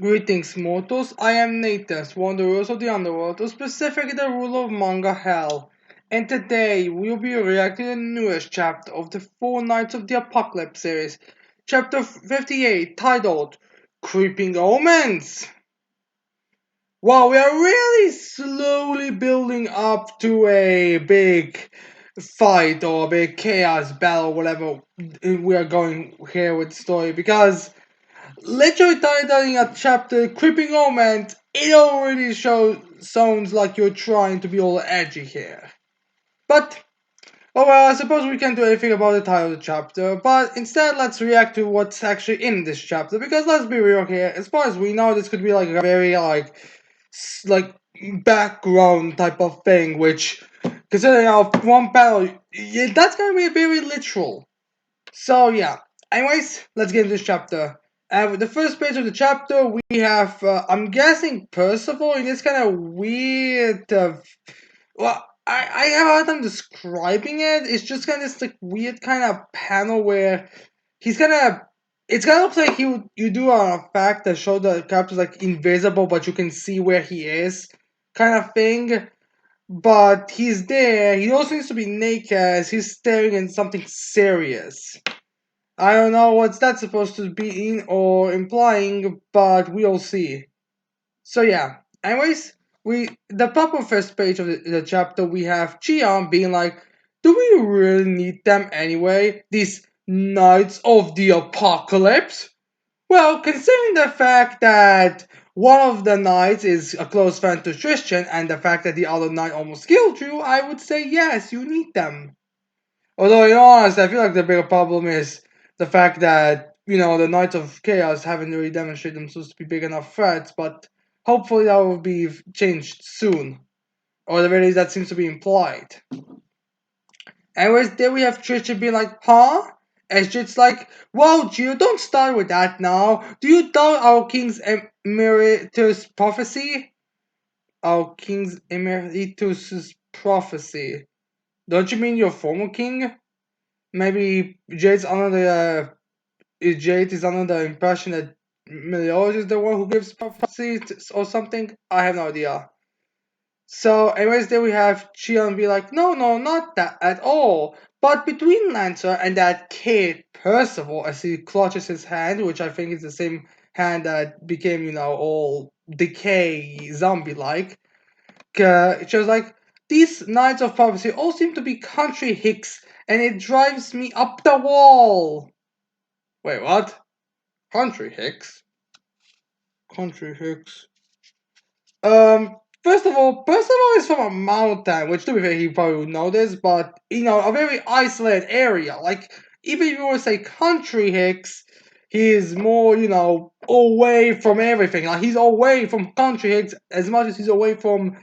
Greetings, mortals. I am Nathas, one of the rulers of the underworld, or specifically the ruler of Manga Hell. And today, we'll be reacting to the newest chapter of the Four Nights of the Apocalypse series, chapter 58, titled Creeping Omens. Wow, we are really slowly building up to a big fight or a big chaos battle, whatever we are going here with the story, because literally titling a chapter Creeping Omens, it already sounds like you're trying to be all edgy here. But, oh well, I suppose we can't do anything about the title of the chapter, but instead let's react to what's actually in this chapter, because let's be real here, as far as we know, this could be like a very, like, background type of thing, which, considering our one battle, that's gonna be very literal. So yeah. Anyways, let's get into this chapter. With the first page of the chapter, we have, I'm guessing, Percival in this kind of weird. I have a hard time describing it. It's just kind of this like weird kind of panel where he's kind of. It's kind of like you do an effect that show the character's like invisible, but you can see where he is, kind of thing. But he's there. He also needs to be naked as he's staring at something serious. I don't know what's that supposed to be in or implying, but we'll see. So yeah. Anyways, the proper first page of the chapter we have Chion being like, do we really need them anyway? These Knights of the Apocalypse? Well, considering the fact that one of the knights is a close friend to Tristan and the fact that the other knight almost killed you, I would say yes, you need them. Although, in all honesty, I feel like the bigger problem is the fact that, the Knights of Chaos haven't really demonstrated themselves to be big enough threats, but hopefully that will be changed soon. Or at the very least, that seems to be implied. Anyways, there we have Trisha being like, huh? And it's like, whoa, Gio, don't start with that now. Do you doubt our King's Emeritus prophecy? Our King's Emeritus prophecy. Don't you mean your former king? Maybe Jade is under the impression that Meliodas is the one who gives prophecy or something. I have no idea. So, anyways, there we have Chion be like, no, no, not that at all. But between Lancer and that kid Percival, as he clutches his hand, which I think is the same hand that became, all decay zombie like, she was like, these Knights of Prophecy all seem to be country hicks, and it drives me up the wall. Wait, what? Country hicks? Country hicks. First of all, Percival is from a mountain, which to be fair, he probably would know this, but, a very isolated area. Like, even if you were to say country hicks, he is more, away from everything. Like, he's away from country hicks as much as he's away from,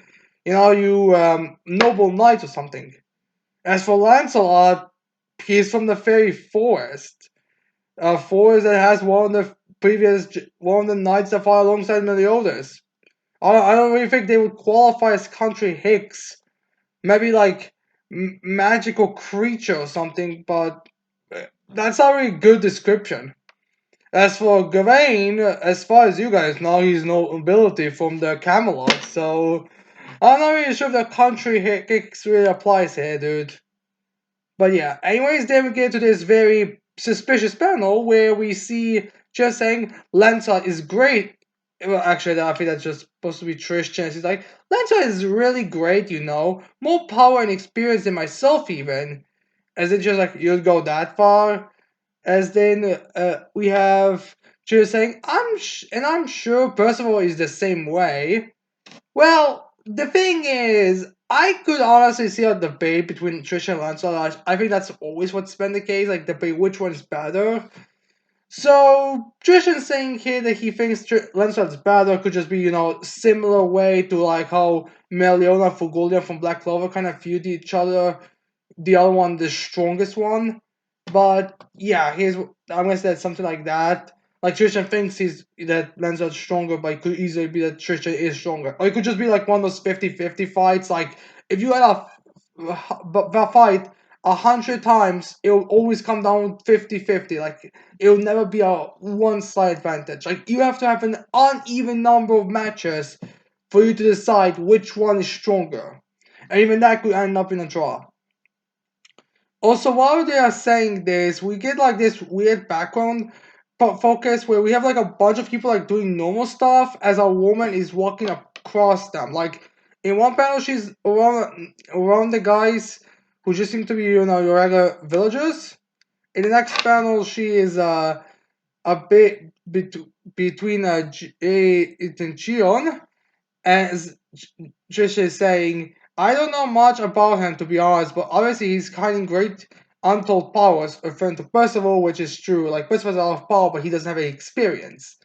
noble knights or something. As for Lancelot, he's from the fairy forest. A forest that has one of the knights that fought alongside Meliodas. I don't really think they would qualify as country hicks. Maybe like magical creature or something, but that's not really a good description. As for Gawain, as far as you guys know, he's nobility from the Camelot, so I'm not really sure if the country hicks really applies here, dude. But yeah, anyways, then we get to this very suspicious panel where we see just saying Lancelot is great. Well, actually, I think that's just supposed to be Tristan. He's like, Lancelot is really great, more power and experience than myself, even. As in, just like, you'd go that far. As then we have just saying, I'm sure Percival is the same way. Well, the thing is, I could honestly see a debate between Trisha and Lancelot. I think that's always what's been the case, like debate which one's better. So Tristan saying here that he thinks Lancelot's better could just be, similar way to like how Meliona and Fugulia from Black Clover kind of feud each other. The other one, the strongest one. But yeah, I'm gonna say something like that. Like Tristan thinks that Lancelot's stronger, but it could easily be that Tristan is stronger. Or it could just be like one of those 50-50 fights. Like if you had a fight 100 times, it'll always come down 50-50. Like, it'll never be a one side advantage. Like, you have to have an uneven number of matches for you to decide which one is stronger. And even that could end up in a draw. Also, while they are saying this, we get like this weird background focus where we have like a bunch of people like doing normal stuff as a woman is walking across them. Like in one panel, she's around the guys who just seem to be your regular villagers. In the next panel, she is a bit between Jay and Chion, as Trish is saying, I don't know much about him to be honest, but obviously he's hiding great untold powers, referring to Percival, which is true. Like Percival has a lot of power, but he doesn't have any experience.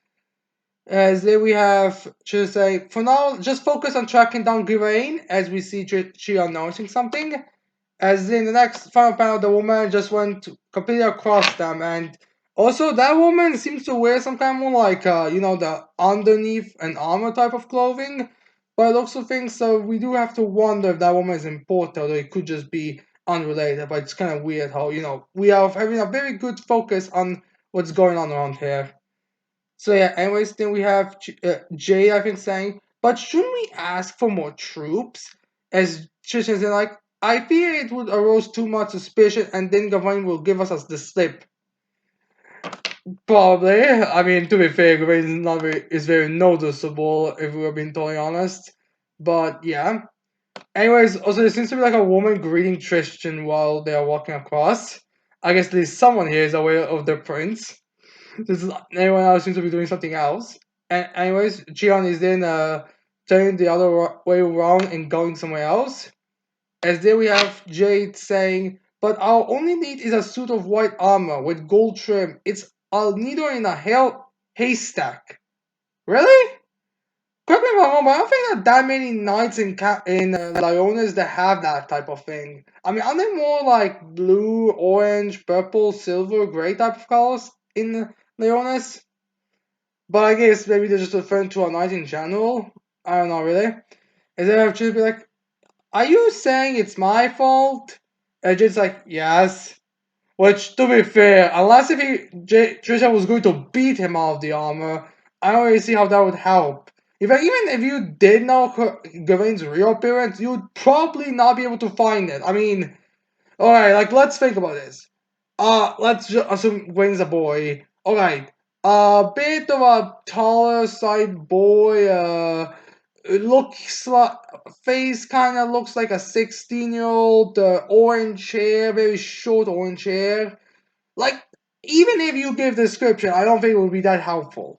As then we have Trish saying, for now, just focus on tracking down Giraine, as we see Chia announcing something. As in the next final panel, the woman just went completely across them, and also that woman seems to wear some kind of more like the underneath an armor type of clothing. By the looks of things, so we do have to wonder if that woman is important or it could just be unrelated. But it's kind of weird how we are having a very good focus on what's going on around here. So yeah, anyways, then we have Jay, I think, saying, but shouldn't we ask for more troops? As Trishan said, like, I fear it would arouse too much suspicion and then Gawain will give us the slip. Probably. I mean, to be fair, Gawain is very noticeable, if we're being totally honest. But yeah. Anyways, also there seems to be like a woman greeting Tristan while they are walking across. I guess at least someone here is aware of the prince. This is anyone else seems to be doing something else. And anyways, Jian is then turning the other way around and going somewhere else. As there we have Jade saying, "But our only need is a suit of white armor with gold trim. It's a needle in a haystack." Really? Correct me if I'm wrong, but I don't think that many knights in Lyones that have that type of thing. I mean, are they more like blue, orange, purple, silver, gray type of colors in Lyones? But I guess maybe they're just referring to a knight in general. I don't know, really. Is there just be like, are you saying it's my fault? And Jade's like, yes. Which, to be fair, unless if Trisha was going to beat him out of the armor, I don't really see how that would help. Even if you did know Gavaine's real appearance, you'd probably not be able to find it. I mean, alright, like, let's think about this. Let's just assume Gwen's a boy. Alright, a bit of a taller side boy, it looks like, face kind of looks like a 16-year-old, orange hair, very short orange hair. Like, even if you give description, I don't think it would be that helpful.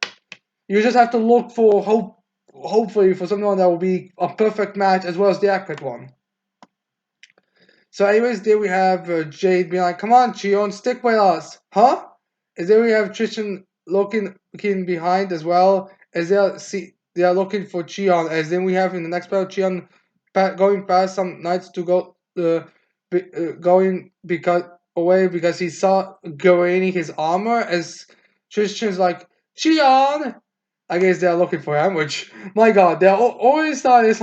You just have to look for, hopefully, for someone that will be a perfect match as well as the accurate one. So anyways, there we have Jade being like, come on, Chion, stick with us. Huh? And then we have Tristan looking behind as well, as they are looking for Chion. As then we have in the next battle Chion going past some knights to go going because away because he saw Gawain his armor. As Tristan's like, Chion. I guess they are looking for him. Which, my God, they are always starting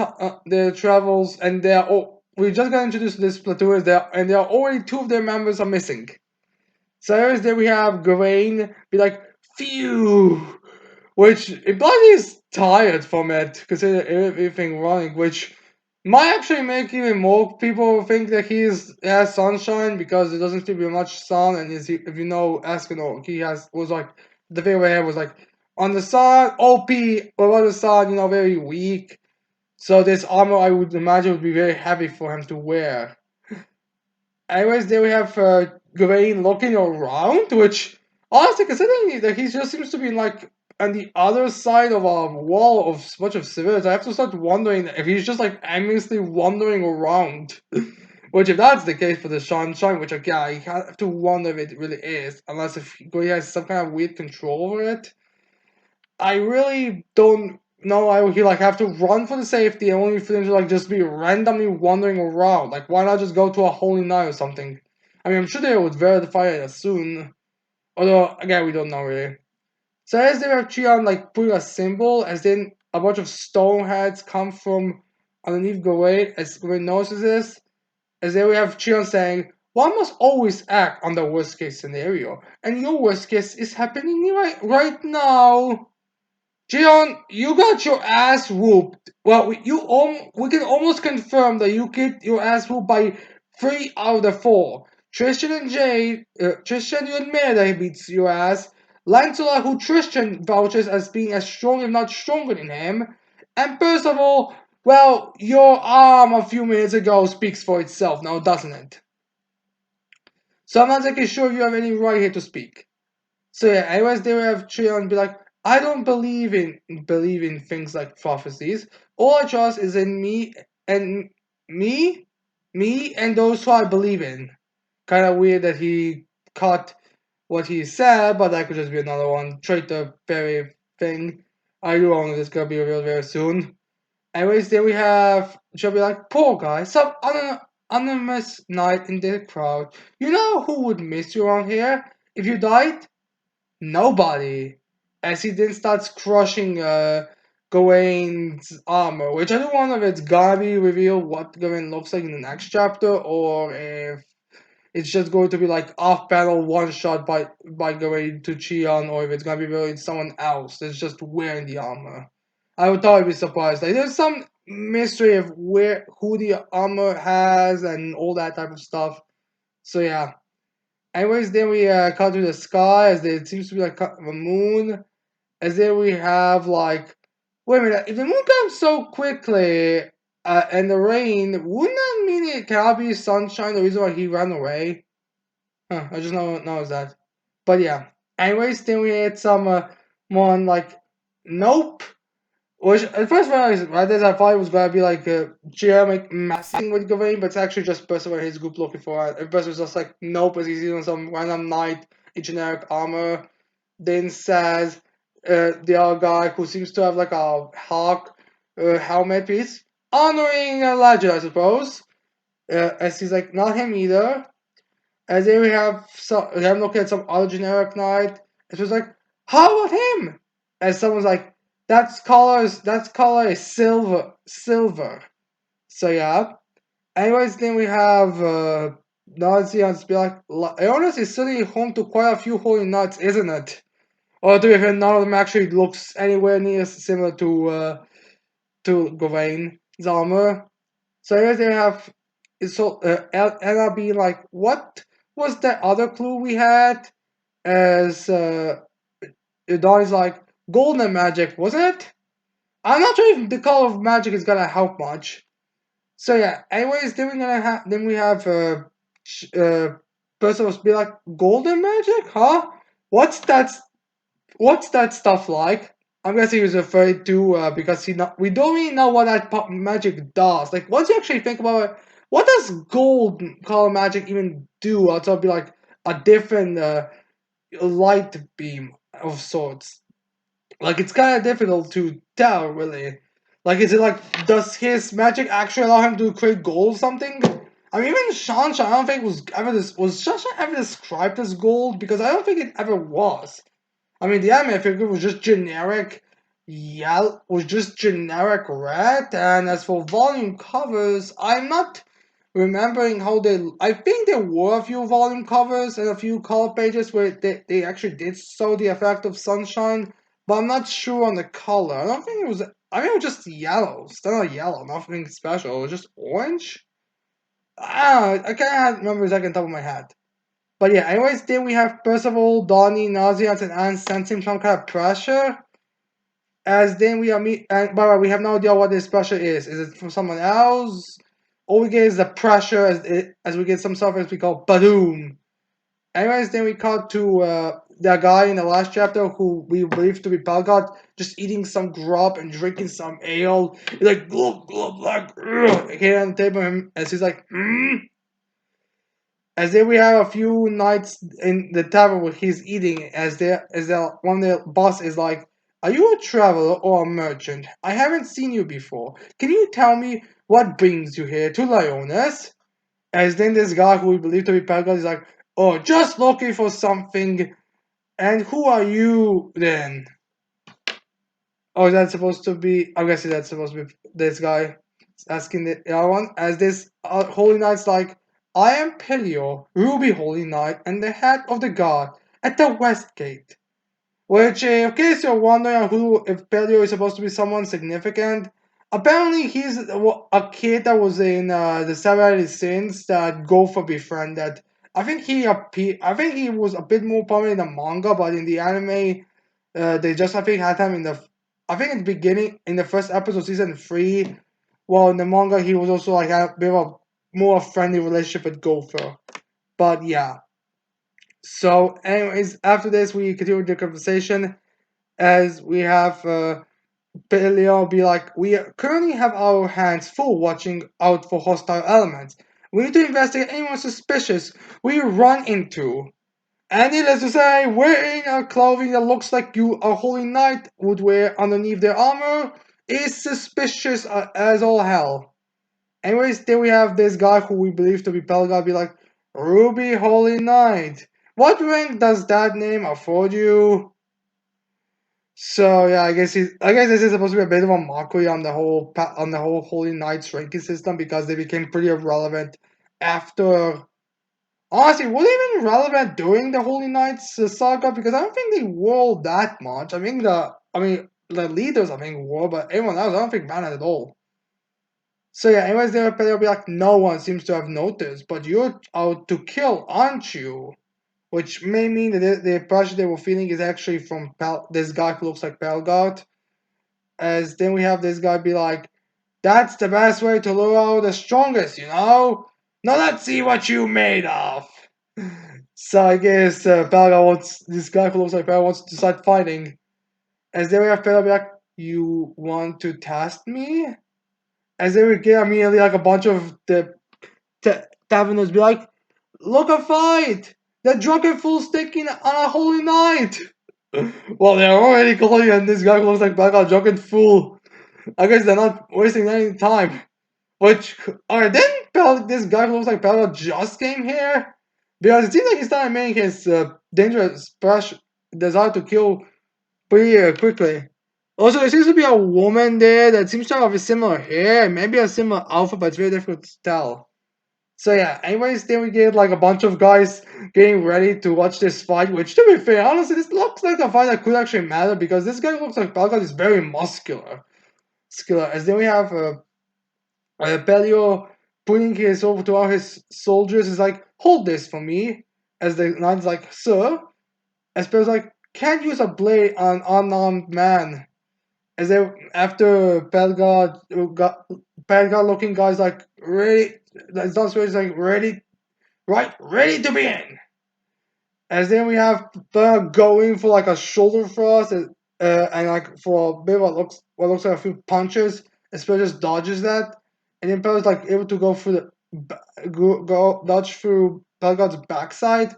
their travels, and they are we just got introduced to this platoon there, and there are already two of their members are missing. So there we have Gawain be like, phew, which implies he's tired from it, considering everything running, which might actually make even more people think that has sunshine because there doesn't seem to be much sun, and if you know Escanor, he was like the thing where he was like on the sun, OP, but on the sun, very weak. So this armor, I would imagine, would be very heavy for him to wear. Anyways, there we have Gawain looking around, which, honestly, considering that he just seems to be like on the other side of a wall of a bunch of civilians, I have to start wondering if he's just like aimlessly wandering around. Which, if that's the case for the sunshine, which again, I have to wonder if it really is, unless if he has some kind of weird control over it. I really don't know why he like have to run for the safety and only for him to like just be randomly wandering around. Like, why not just go to a holy night or something? I mean, I'm sure they would verify it soon. Although, again, we don't know really. So as they have Chion like putting a symbol, as then a bunch of stone heads come from underneath Gawain, as Gawain notices this. As then we have Chion saying, One must always act on the worst case scenario, and your worst case is happening right now. Jion, you got your ass whooped. Well, we can almost confirm that you get your ass whooped by 3 out of the 4. Tristan and Jade, Tristan, you admit that he beats your ass. Lancelot, who Tristan vouches as being as strong, if not stronger than him. And first of all, well, your arm a few minutes ago speaks for itself now, doesn't it? So I'm not exactly sure you have any right here to speak. So yeah, anyways, they would have Trion be like, I don't believe in things like prophecies. All I trust is in and me, me and those who I believe in. Kind of weird that he cut what he said, but that could just be another one. Traitor very thing. I do know this gonna be revealed very soon. Anyways, then we have she'll be like, poor guy, some anonymous knight in the crowd. You know who would miss you around here if you died? Nobody. As he then starts crushing Gawain's armor, which I don't know if it's gonna be revealed what Gawain looks like in the next chapter, or if it's just going to be like off battle one shot by Gawain to Cheon, or if it's gonna be really someone else that's just wearing the armor. I would totally be surprised. Like there's some mystery of who the armor has and all that type of stuff. So yeah. Anyways, then we cut to the sky as there seems to be like a moon. As then we have like, wait a minute, if the moon comes so quickly and the rain, wouldn't that mean it cannot be sunshine? The reason why he ran away? Huh, I just know that. But yeah. Anyways, then we had some more on like, nope. Which at first when I read this, I thought it was gonna be like Jim like messing with Gawain, but it's actually just Percival and his group looking for it. And Percival's just like, nope, as he's using some random knight in generic armor. Then says the other guy who seems to have like a hawk helmet piece, honoring a legend, I suppose. As he's like, not him either. And then we have looking at some other generic knight. It was like, how about him? And someone's like, that's color is silver. So yeah. Anyways, then we have Nazians be like, Leonis is sitting home to quite a few holy knights, isn't it? Or to be fair, none of them actually looks anywhere near similar to Gawain's armor. So here they have Ella being like, what was that other clue we had? As Donnie's like, golden magic, wasn't it? I'm not sure if the color of magic is gonna help much. So yeah, anyways, then we have uh Perseus be like, golden magic, huh? What's that? What's that stuff like? I'm guessing he was afraid to because we don't really know what that magic does. Like once you actually think about it, what does gold color magic even do? Outside be like a different light beam of sorts. Like it's kind of difficult to tell, really. Like is it like does his magic actually allow him to create gold or something? I mean, even Shansha, I don't think was Shansha ever described as gold because I don't think it ever was. I mean, the anime figure was just generic yellow, was just generic red, and as for volume covers, I'm not remembering how they. I think there were a few volume covers and a few color pages where they actually did show the effect of sunshine, but I'm not sure on the color. I don't think it was. I mean, it was just yellow, standard yellow, nothing special. It was just orange. I can't remember exactly on top of my head. But yeah, anyways, then we have Percival, Donnie, Nazians, and Anne sensing some kind of pressure. As then we are and by the way, we have no idea what this pressure is. Is it from someone else? All we get is the pressure as we get some suffering we call badoom. Anyways, then we cut to the guy in the last chapter who we believe to be Pelgot just eating some grub and drinking some ale. He's like glub glub like here on the table as he's like as if we have a few nights in the tavern where he's eating, one of the boss is like, "Are you a traveler or a merchant? I haven't seen you before. Can you tell me what brings you here to Lyoness?" As then this guy who we believe to be Pelgrim is like, "Oh, just looking for something. And who are you then?" Oh, that's supposed to be. I'm guessing that's supposed to be this guy asking the other one. As this Holy Knight's like, I am Pelio, Ruby Holy Knight, and the head of the guard at the West Gate. Which, in case you're wondering who if Pelio is supposed to be someone significant, apparently he's a kid that was in the Seven Sins that Gopher befriended. I think he was a bit more prominent in the manga, but in the anime, they just I think had him in the. I think in the beginning, in the first episode, season 3. Well, in the manga, he was also like had a bit of a more friendly relationship with Gopher. But yeah. So, anyways, after this, we continue the conversation as we have Leon be like, we currently have our hands full watching out for hostile elements. We need to investigate anyone suspicious we run into. And needless to say, wearing a clothing that looks like you a holy knight would wear underneath their armor is suspicious as all hell. Anyways, then we have this guy who we believe to be Pelga be like, Ruby Holy Knight. What rank does that name afford you? So yeah, I guess this is supposed to be a bit of a mockery on the whole Holy Knights ranking system because they became pretty irrelevant after. Honestly, were they even relevant during the Holy Knights saga? Because I don't think they were that much. I mean the leaders I think were, but everyone else I don't think mattered at all. So yeah, anyways, they'll be like, no one seems to have noticed, but you're out to kill, aren't you? Which may mean that the impression they were feeling is actually from this guy who looks like Pelgard. As then we have this guy be like, that's the best way to lure out the strongest, you know? Now let's see what you made of. So I guess Pelgard wants, this guy who looks like Pelgard wants to start fighting. As then we have Pelgard be like, you want to test me? As then we get immediately like a bunch of the taverners be like, look a fight! The drunken fool's taking on a holy knight! Well, they're already calling and this guy who looks like Pelgard drunken fool. I guess they're not wasting any time. Which, alright, didn't this guy who looks like Pelgard just came here? Because it seems like he started making his dangerous splash desire to kill pretty quickly. Also, there seems to be a woman there that seems to have a similar hair, maybe a similar outfit, but it's very difficult to tell. So yeah, anyways, then we get like a bunch of guys getting ready to watch this fight, which to be fair, honestly, this looks like a fight that could actually matter because this guy looks like Pelgard is very muscular. As then we have Pelio putting his over to all his soldiers is like, hold this for me. As the knight's like, sir. As Pelio's like, can't use a blade on an unarmed man. As they after Pelgard looking guys like ready, that's not like ready, right, ready to begin. As then we have Pelgard going for like a shoulder thrust and like for a bit of what looks like a few punches. Especially just dodges that, and then Pelgard's like able to go through go dodge through Pelgard's backside.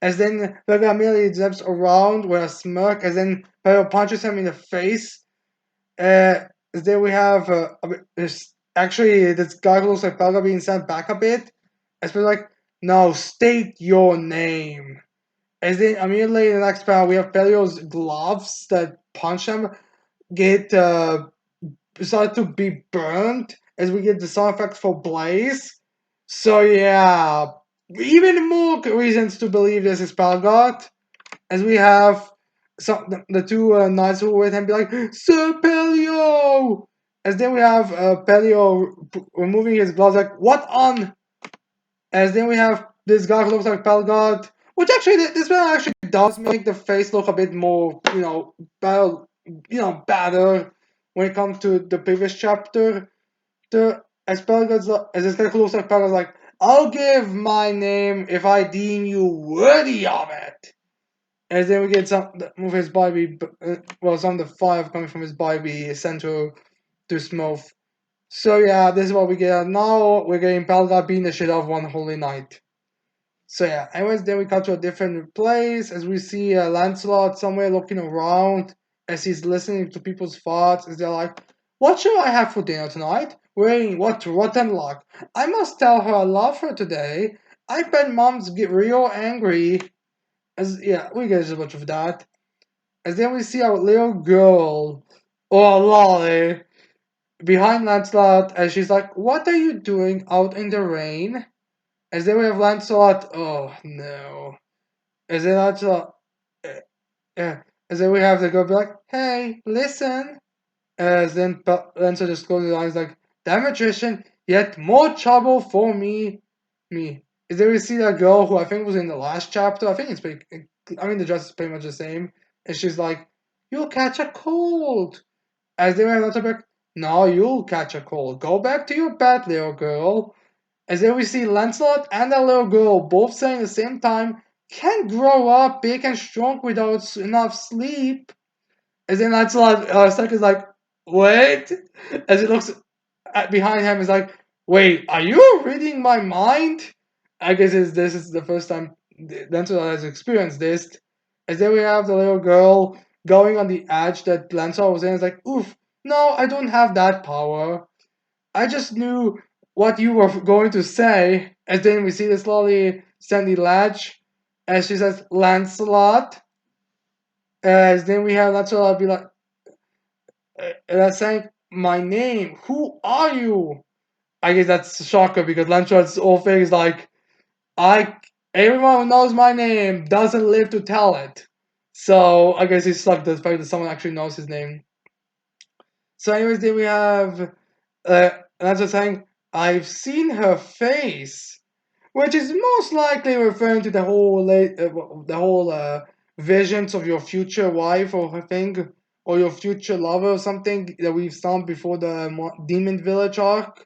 As then Pelgard immediately zips around with a smirk, as then Pelgard punches him in the face. Then we have actually this guy who looks like Pelgard being sent back a bit. Especially like, no, state your name. As then immediately in the next panel we have Pelio's gloves that punch him get start to be burned as we get the sound effects for Blaze. So yeah, even more reasons to believe this is Pelgard. As we have the two knights who were with him be like, Sir Pelio! As then we have Pelio removing his gloves like, what on? As then we have this guy who looks like Pelgard, which actually, this one actually does make the face look a bit more, better, better when it comes to the previous chapter. As this guy who looks like Pelgard's like, I'll give my name if I deem you worthy of it. And then we get some of his body, some of the fire coming from his body sent to Smoth. So yeah, this is what we get. Now we're getting Pelgard beating the shit out of one holy knight. So yeah, anyways, then we cut to a different place as we see Lancelot somewhere looking around as he's listening to people's thoughts. As they're like, "What shall I have for dinner tonight? Wait, what rotten luck! I must tell her I love her today. I bet Mom's get real angry." As yeah, we get a bunch of that. As then we see our little girl, or Lolly, behind Lancelot, as she's like, "What are you doing out in the rain?" As then we have Lancelot. Oh no. As then Lancelot. As then we have the girl be like, "Hey, listen." As then Lancelot just closes his eyes like, "That magician, yet more trouble for me." Me. Is there we see that girl who I think was in the last chapter? I think it's pretty. I mean, the dress is pretty much the same. And she's like, "You'll catch a cold." As they were not back, "No, you'll catch a cold. Go back to your bed, little girl." As then we see Lancelot and that little girl both saying at the same time, "Can't grow up big and strong without enough sleep." As then Lancelot Stuck is like, "Wait." As he looks behind him, is like, "Wait, are you reading my mind?" I guess this is the first time Lancelot has experienced this. As then we have the little girl going on the edge that Lancelot was in. It's like, "Oof, no, I don't have that power. I just knew what you were going to say." And then we see this slowly Sandy ledge, as she says, "Lancelot." As then we have Lancelot be like, saying, "My name. Who are you?" I guess that's a shocker because Lancelot's whole thing is like, I everyone who knows my name doesn't live to tell it. So I guess he's stuck the fact that someone actually knows his name. So anyways, then we have Lancelot saying, "I've seen her face," which is most likely referring to the whole visions of your future wife or her thing, or your future lover or something that we've seen before the Demon Village arc,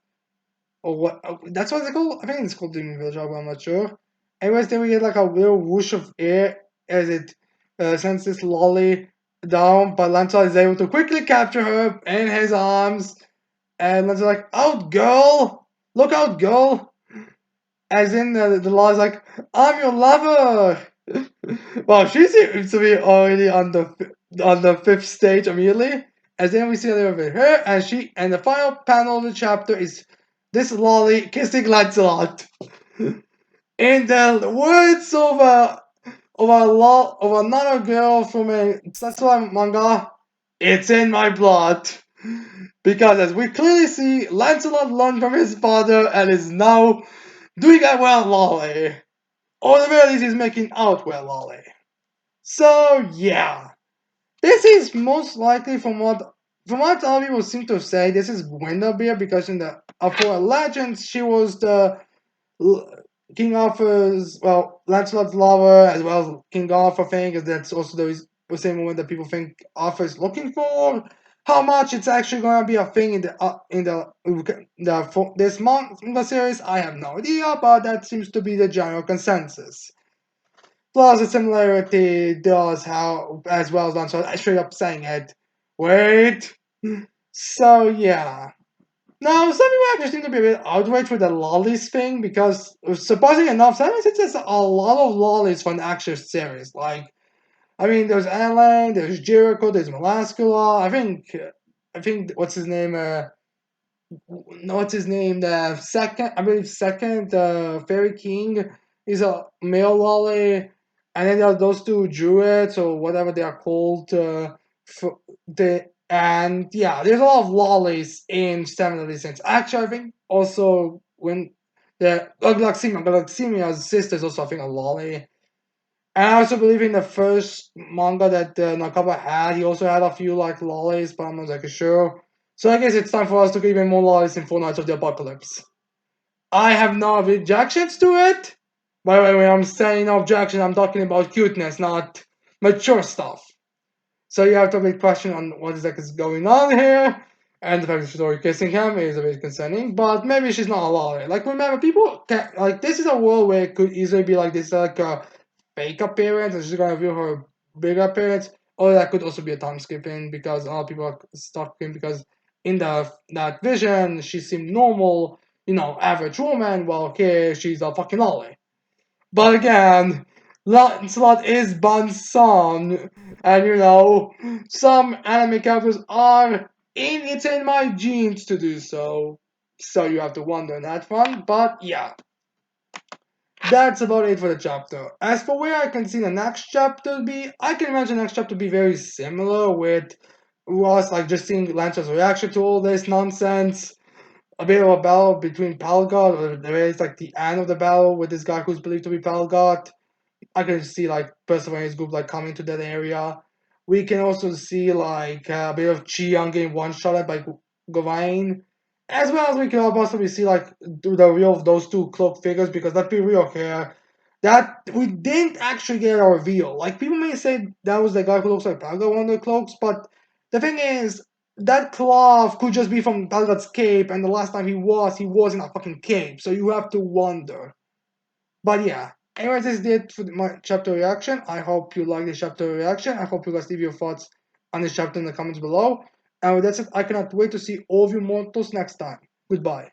or what? That's what it's called. I think it's called Demon Village arc, but I'm not sure. Anyways, then we get like a little whoosh of air as it sends this lolly down, but Lancelot is able to quickly capture her in his arms, and Lancelot's like, "Out, girl! Look out, girl!" As in the law is like, "I'm your lover." Well, she seems to be already on the fifth stage immediately. As then we see a little bit of her, and the final panel of the chapter is this lolly kissing Lancelot. In the words of another girl from a Setsuna manga, "It's in my blood." Because as we clearly see, Lancelot learned from his father and is now doing that well, lolly. Or at the very least, he's making out well, lolly. So yeah, this is most likely from what other people seem to say. This is Winderbeer because in the for Legends she was the King Arthur's Lancelot's lover as well as King Arthur thing. Because that's also the same one that people think Arthur is looking for. How much it's actually going to be a thing in this manga series, I have no idea, but that seems to be the general consensus. Plus, the similarity does how, as well as Lancelot straight up saying it. Wait. So yeah. Now, some people actually seem to be a bit outraged with the lollies thing because, surprisingly enough, sometimes it's just a lot of lollies from the actual series. Like, I mean, there's Alan, there's Jericho, there's Melascula. I think what's his name? What's his name? The second, I believe, second Fairy King is a male lolly, and then there are those two druids or whatever they are called. And yeah, there's a lot of lollies in Seven Deadly Sins. Actually, I think also when the Galaximia's sister is also I think a lolly. And I also believe in the first manga that Nakaba had, he also had a few like lollies, but I'm not exactly sure. So I guess it's time for us to get even more lollies in Four Knights of the Apocalypse. I have no objections to it. By the way, when I'm saying no objection, I'm talking about cuteness, not mature stuff. So you have to be question on what exactly is going on here. And the fact that she's already kissing him is a bit concerning, but maybe she's not a lolly. Like, remember, people can like, this is a world where it could easily be like this, like a fake appearance, and she's gonna reveal her bigger appearance, or that could also be a time skipping because a lot of people are stuck in because in that vision she seemed normal, average woman, while here she's a fucking lolly. But again, Lancelot is Bun's son, and some anime characters are it's in my genes to do so. So you have to wonder on that front, but yeah. That's about it for the chapter. As for where I can see the next chapter be, I can imagine the next chapter be very similar with us like just seeing Lancelot's reaction to all this nonsense. a bit of a battle between Palgod, or there is like the end of the battle with this guy who's believed to be Palgod. I can see like Perseverance's group like coming to that area. We can also see like a bit of Chi getting one shot at by Gawain. As well as we can possibly see like the real of those two cloaked figures, because let's be real here, that we didn't actually get a reveal. Like people may say that was the guy who looks like Palga one of the cloaks, but the thing is that cloth could just be from Palga's cape, and the last time he was in a fucking cape, so you have to wonder. But yeah, anyways, this is it for my chapter reaction. I hope you like this chapter reaction. I hope you guys leave your thoughts on this chapter in the comments below. And with that said, I cannot wait to see all of you mortals next time. Goodbye.